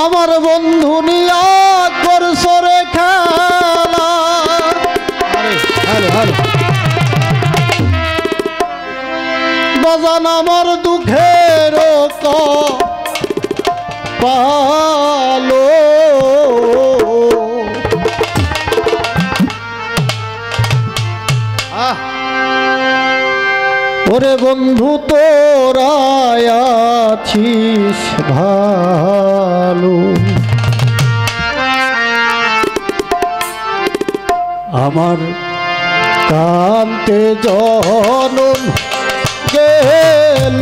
আমার বন্ধু নিয়া করছো রে খেলা। বাজান আমার দুঃখের পালো ওরে বন্ধু তোরা আছিস ভালো, আমার কান্তে জনম গেল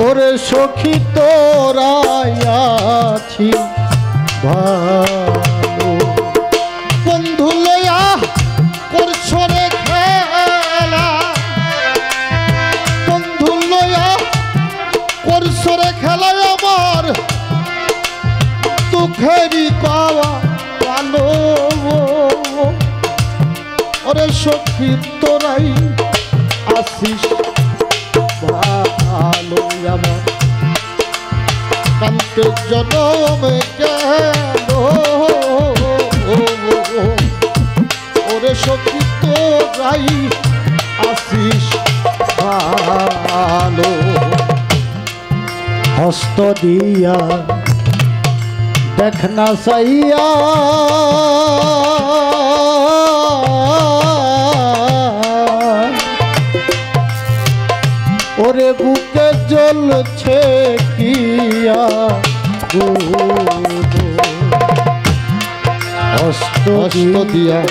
ওরে সখী তোরা আছিস ভালো। বন্ধু লয়া করছো রে খেলা, বন্ধু লয়া করছো রে খেলা, আমার দুঃখেরই পাওয়া ভালো ওরে সখী তোরাই আসিস ভালো। আমার কান্তে জনমে গেল ওরে সখী তোরাই আসিস ভালো। হস্ত দিয়া দেখনা সাইয়া ওরে বুকে জ্বলছে কিয়া হস্ত দিয়া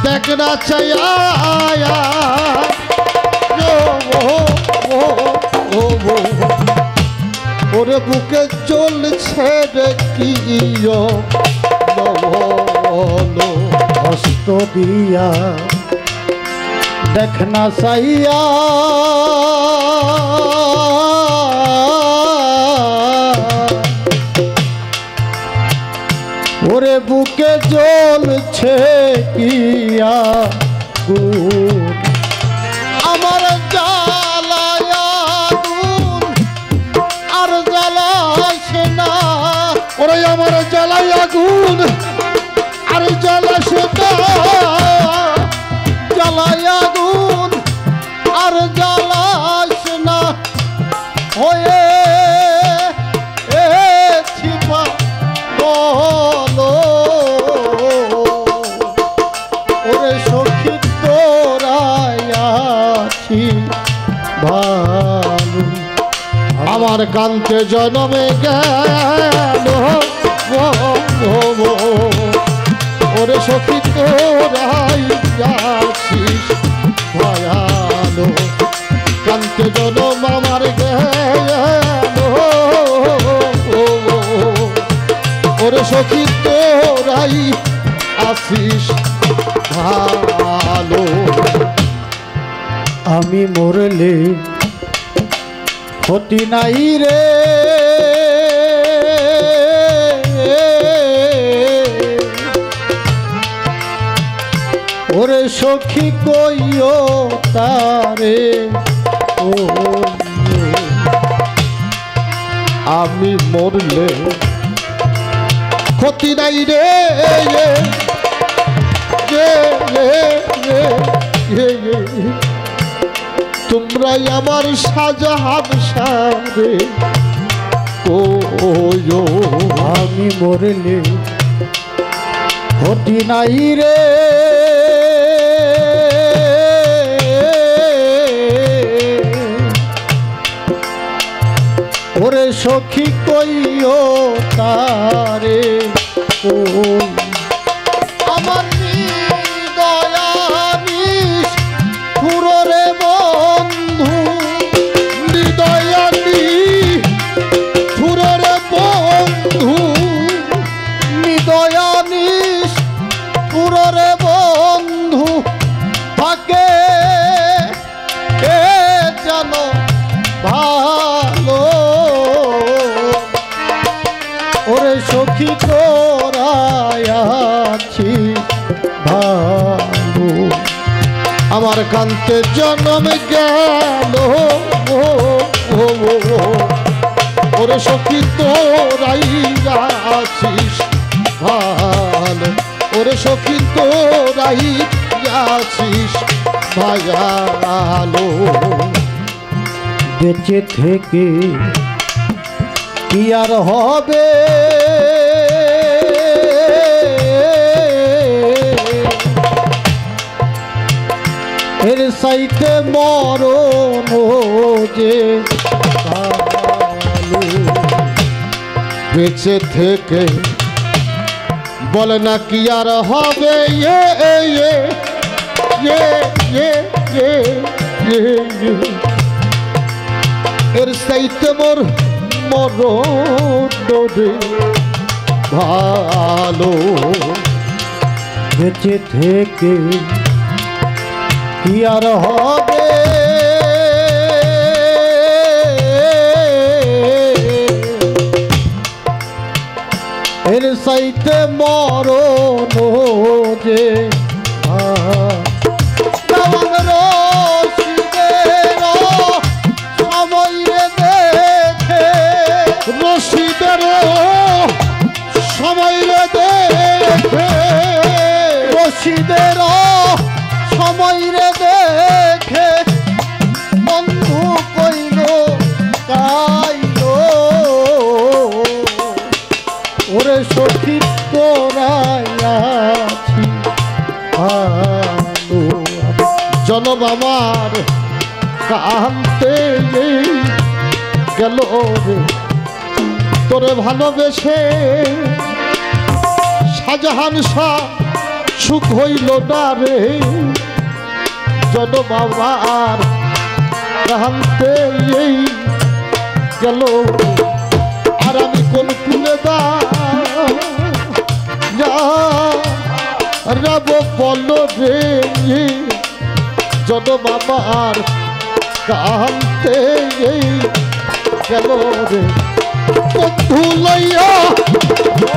দেখনা চাইয়া ওরে বুকে জ্বলছে রে কিয়া হস্ত দিয়া দেখনা সাইয়া ওরে বুকে জ্বলছে কিয়া আমার জ্বালায়া গুণ আর জ্বালাসে না, ওরে আমার জ্বালায়া গুণ আর জ্বালাসে না, জ্বালায়া গুণ আর জ্বালাস না হয়ে ছিপা বলো ওরে সখী তোরাই আছি ভালো। আমার কান্তে জনমে গেল ওরে সখী তোরাই আছিস ভালো। কান্তে জনম আমার গেল ওরে সখী তোরাই আসিস ভালো। আমি মরলে ক্ষতি নাই রে ওরে সখী কইও তারে ও আমি মরলে ক্ষতি নাই রে তোমরা আমার শাহজাহান সারে ও আমি মরলে ক্ষতি নাই রে ওরে সখী কইও তারে ও আমার হৃদয়ানিস পুররে বন্ধু হৃদয়ানি পুররে বন্ধু হৃদয়ানিস পুররে বন্ধু থাকে জানো ভালো ওরে সখী তোরাই আছি ভালো। আমার কান্তে জন্ম গেল সখী তোরাই আছিস ভালো, ওরে সখী তোরাই আছিস ভালো। বেঁচে থেকে কি আর হবে, এর সাইতে মরণ যে কালো। বেঁচে থেকে বলে না কি আর হবে, এর সাইতে মোর মরণ রে ভালো। বেঁচে থেকে কি আর হবে, এর সাইতে মরণ যে রশিদের সময় রে দেখে, রশিদের সময় রে দেখে বন্ধু কইল কাইল, ওরে সখী তোরাই আছি ভালো। জনম আমার কান্তে গেল রে তোরে ভালোবেসে, শাহজাহান শাহ সুখ হইল না রে। জনম আমার কান্তে গেল, আর আমি কোন কুলে যাব বল রে। জনম আমার কান্তে গেল রে। বন্ধু লইয়া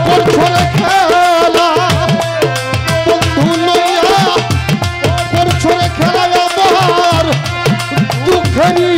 করছো রে খেলা, বন্ধু লইয়া করছো রে খেলা, আমার দুঃখেরই